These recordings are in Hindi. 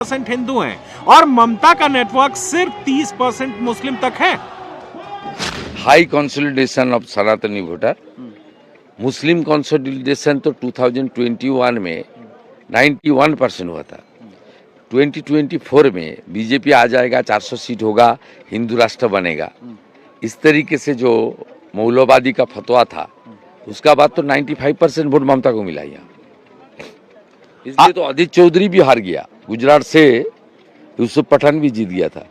60% हिंदू हैं और ममता का नेटवर्क सिर्फ 30% मुस्लिम तक है। हाई कंसोलिडेशन ऑफ सनातनी वोटर, मुस्लिम कंसोलिडेशन तो 2021 में 91% हुआ था। 2024 में बीजेपी आ जाएगा, 400 सीट होगा, हिंदू राष्ट्र बनेगा, इस तरीके से जो मौलवादी का फतवा था उसका बाद तो 95% वोट ममता को मिला यहाँ। इसलिए तो अदित चौधरी भी हार गया, गुजरात से यूसुफ पठान भी जीत गया था।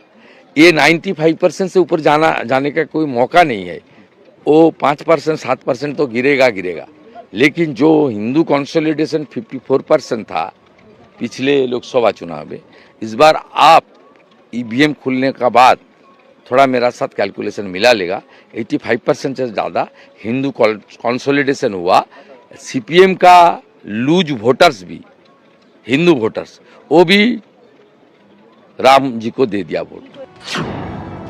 ये 95% से ऊपर जाने का कोई मौका नहीं है। वो 5% 7% तो गिरेगा, लेकिन जो हिंदू कंसोलिडेशन 54% था पिछले लोकसभा चुनाव में, इस बार आप ईवीएम खुलने का बाद थोड़ा मेरा साथ कैलकुलेशन मिला लेगा, 85% से ज़्यादा हिंदू कंसोलिडेशन हुआ। सीपीएम का लूज वोटर्स भी, हिंदू वोटर्स, वो भी राम जी को दे दिया वोट।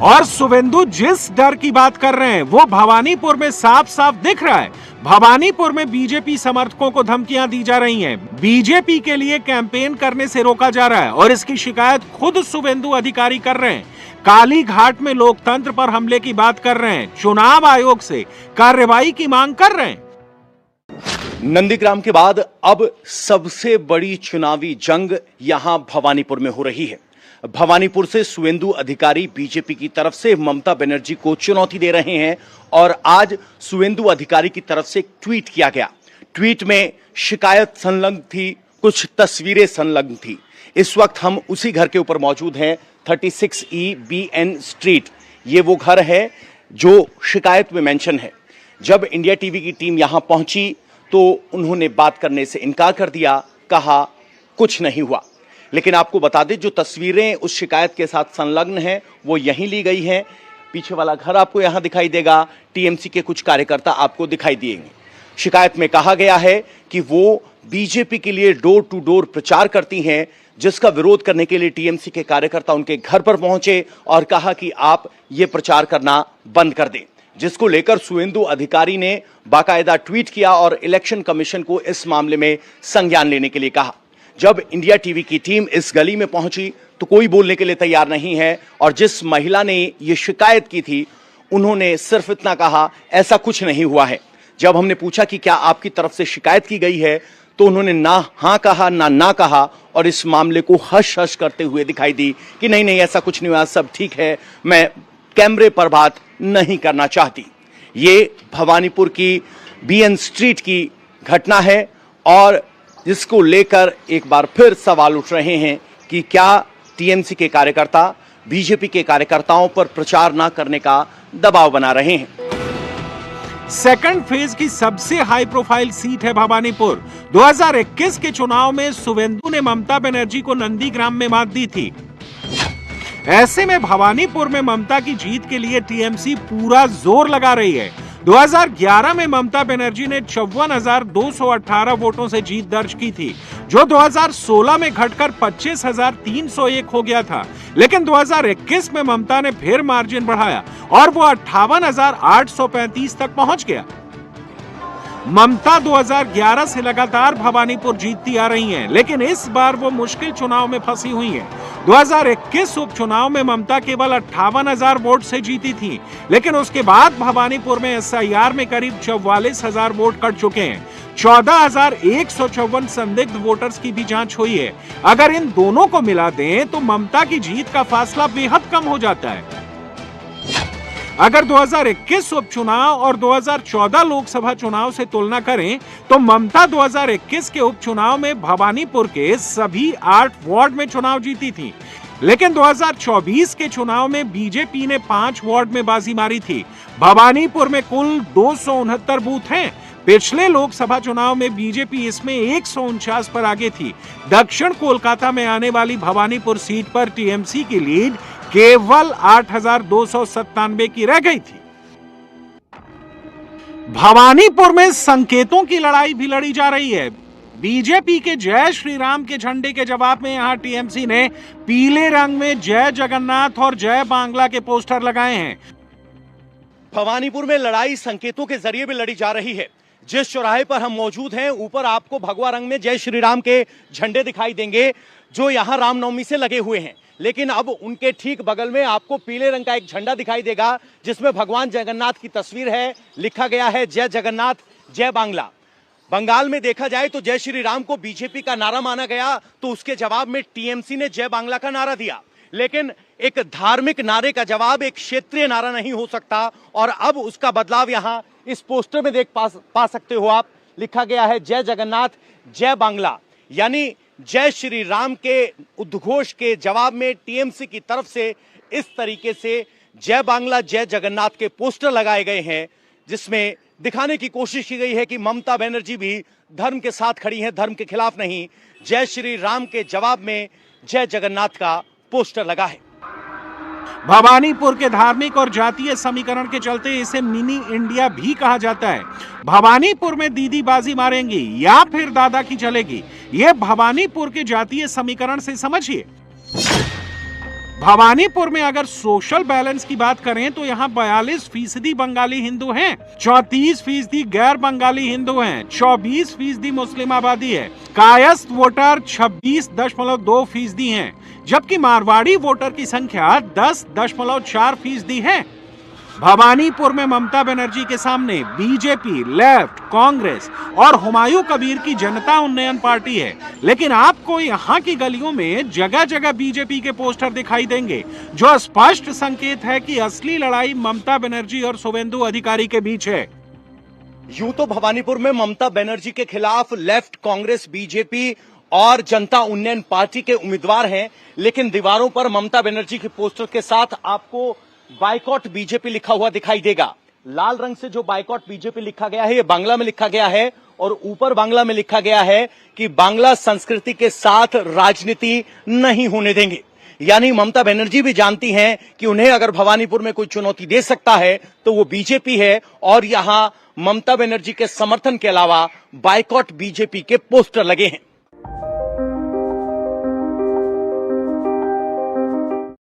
और शुभेंदु जिस डर की बात कर रहे हैं वो भवानीपुर में साफ साफ दिख रहा है। भवानीपुर में बीजेपी समर्थकों को धमकियां दी जा रही हैं, बीजेपी के लिए कैंपेन करने से रोका जा रहा है और इसकी शिकायत खुद शुभेंदु अधिकारी कर रहे हैं। काली घाट में लोकतंत्र पर हमले की बात कर रहे हैं, चुनाव आयोग से कार्रवाई की मांग कर रहे हैं। नंदीग्राम के बाद अब सबसे बड़ी चुनावी जंग यहां भवानीपुर में हो रही है। भवानीपुर से शुभेंदु अधिकारी बीजेपी की तरफ से ममता बनर्जी को चुनौती दे रहे हैं और आज शुभेंदु अधिकारी की तरफ से एक ट्वीट किया गया। ट्वीट में शिकायत संलग्न थी, कुछ तस्वीरें संलग्न थी। इस वक्त हम उसी घर के ऊपर मौजूद हैं, 36E BN स्ट्रीट। ये वो घर है जो शिकायत में मेंशन है। जब इंडिया टीवी की टीम यहां पहुंची तो उन्होंने बात करने से इनकार कर दिया, कहा कुछ नहीं हुआ। लेकिन आपको बता दें, जो तस्वीरें उस शिकायत के साथ संलग्न हैं वो यहीं ली गई हैं। पीछे वाला घर आपको यहां दिखाई देगा, टीएमसी के कुछ कार्यकर्ता आपको दिखाई देंगे। शिकायत में कहा गया है कि वो बीजेपी के लिए डोर टू डोर प्रचार करती हैं, जिसका विरोध करने के लिए टीएमसी के कार्यकर्ता उनके घर पर पहुंचे और कहा कि आप ये प्रचार करना बंद कर दें, जिसको लेकर शुभेंदु अधिकारी ने बाकायदा ट्वीट किया और इलेक्शन कमीशन को इस मामले में संज्ञान लेने के लिए कहा। जब इंडिया टीवी की टीम इस गली में पहुंची तो कोई बोलने के लिए तैयार नहीं है और जिस महिला ने ये शिकायत की थी उन्होंने सिर्फ इतना कहा, ऐसा कुछ नहीं हुआ है। जब हमने पूछा कि क्या आपकी तरफ से शिकायत की गई है तो उन्होंने ना हाँ कहा ना कहा और इस मामले को हश हश करते हुए दिखाई दी कि नहीं ऐसा कुछ नहीं हुआ, सब ठीक है, मैं कैमरे पर बात नहीं करना चाहती। ये भवानीपुर की BN स्ट्रीट की घटना है और जिसको लेकर एक बार फिर सवाल उठ रहे हैं कि क्या टीएमसी के कार्यकर्ता बीजेपी के कार्यकर्ताओं पर प्रचार न करने का दबाव बना रहे हैं। सेकंड फेज की सबसे हाई प्रोफाइल सीट है भवानीपुर। 2021 के चुनाव में शुभेंदु ने ममता बनर्जी को नंदीग्राम में मात दी थी। ऐसे में भवानीपुर में ममता की जीत के लिए टीएमसी पूरा जोर लगा रही है। 2011 में ममता बनर्जी ने 54,218 वोटों से जीत दर्ज की थी, जो 2016 में घटकर 25,301 हो गया था। लेकिन 2021 में ममता ने फिर मार्जिन बढ़ाया और वो 58,835 तक पहुंच गया। ममता 2011 से लगातार भवानीपुर जीतती आ रही हैं, लेकिन इस बार वो मुश्किल चुनाव में फंसी हुई हैं। 2021 उपचुनाव में ममता केवल 58,000 वोट से जीती थी, लेकिन उसके बाद भवानीपुर में SIR में करीब 44,000 वोट कट चुके हैं। 14,154 संदिग्ध वोटर्स की भी जांच हुई है। अगर इन दोनों को मिला दें तो ममता की जीत का फासला बेहद कम हो जाता है। अगर 2021 उपचुनाव और 2014 लोकसभा चुनाव से तुलना करें तो ममता 2021 के उपचुनाव में भवानीपुर के सभी 8 वार्ड में चुनाव जीती थी, लेकिन 2024 के चुनाव में बीजेपी ने 5 वार्ड में बाजी मारी थी। भवानीपुर में कुल 269 बूथ हैं। पिछले लोकसभा चुनाव में बीजेपी इसमें 149 पर आगे थी। दक्षिण कोलकाता में आने वाली भवानीपुर सीट पर टीएमसी की लीड केवल 8,297 की रह गई थी। भवानीपुर में संकेतों की लड़ाई भी लड़ी जा रही है। बीजेपी के जय श्री राम के झंडे के जवाब में यहां टीएमसी ने पीले रंग में जय जगन्नाथ और जय बांग्ला के पोस्टर लगाए हैं। भवानीपुर में लड़ाई संकेतों के जरिए भी लड़ी जा रही है। जिस चौराहे पर हम मौजूद हैं, ऊपर आपको भगवा रंग में जय श्री राम के झंडे दिखाई देंगे। जो यहां रामनवमी से लगे हुए हैं। लेकिन अब उनके ठीक बगल में आपको पीले रंग का एक झंडा दिखाई देगा जिसमें भगवान जगन्नाथ की तस्वीर है। लिखा गया है जय जगन्नाथ जय बांग्ला। बंगाल में देखा जाए तो जय श्री राम को बीजेपी का नारा माना गया, तो उसके जवाब में टीएमसी ने जय बांग्ला का नारा दिया। लेकिन एक धार्मिक नारे का जवाब एक क्षेत्रीय नारा नहीं हो सकता, और अब उसका बदलाव यहां इस पोस्टर में देख पा सकते हो आप। लिखा गया है जय जगन्नाथ जय बांग्ला, यानी जय श्री राम के उद्घोष के जवाब में टीएमसी की तरफ से इस तरीके से जय बांग्ला जय जगन्नाथ के पोस्टर लगाए गए हैं, जिसमें दिखाने की कोशिश की गई है कि ममता बनर्जी भी धर्म के साथ खड़ी हैं, धर्म के खिलाफ नहीं। जय श्री राम के जवाब में जय जगन्नाथ का पोस्टर लगा है। भवानीपुर के धार्मिक और जातीय समीकरण के चलते इसे मिनी इंडिया भी कहा जाता है। भवानीपुर में दीदी बाजी मारेंगी या फिर दादा की चलेगी, ये भवानीपुर के जातीय समीकरण से समझिए। भवानीपुर में अगर सोशल बैलेंस की बात करें तो यहाँ 42% बंगाली हिंदू हैं, 34% गैर बंगाली हिंदू हैं, 24% मुस्लिम आबादी है, कायस्थ वोटर 26.2% हैं, जबकि मारवाड़ी वोटर की संख्या 10.4% है। भवानीपुर में ममता बनर्जी के सामने बीजेपी, लेफ्ट, कांग्रेस और हुमायूं कबीर की जनता उन्नयन पार्टी है, लेकिन आपको यहाँ की गलियों में जगह जगह बीजेपी के पोस्टर दिखाई देंगे, जो स्पष्ट संकेत है कि असली लड़ाई ममता बनर्जी और शुवेंदु अधिकारी के बीच है। यूं तो भवानीपुर में ममता बनर्जी के खिलाफ लेफ्ट, कांग्रेस, बीजेपी और जनता उन्नयन पार्टी के उम्मीदवार हैं, लेकिन दीवारों पर ममता बनर्जी के पोस्टर के साथ आपको बाइकॉट बीजेपी लिखा हुआ दिखाई देगा। लाल रंग से जो बाइकॉट बीजेपी लिखा गया है, ये बांग्ला में लिखा गया है, और ऊपर बांग्ला में लिखा गया है कि बांग्ला संस्कृति के साथ राजनीति नहीं होने देंगे। यानी ममता बनर्जी भी जानती हैं कि उन्हें अगर भवानीपुर में कोई चुनौती दे सकता है तो वो बीजेपी है, और यहां ममता बनर्जी के समर्थन के अलावा बाइकॉट बीजेपी के पोस्टर लगे हैं।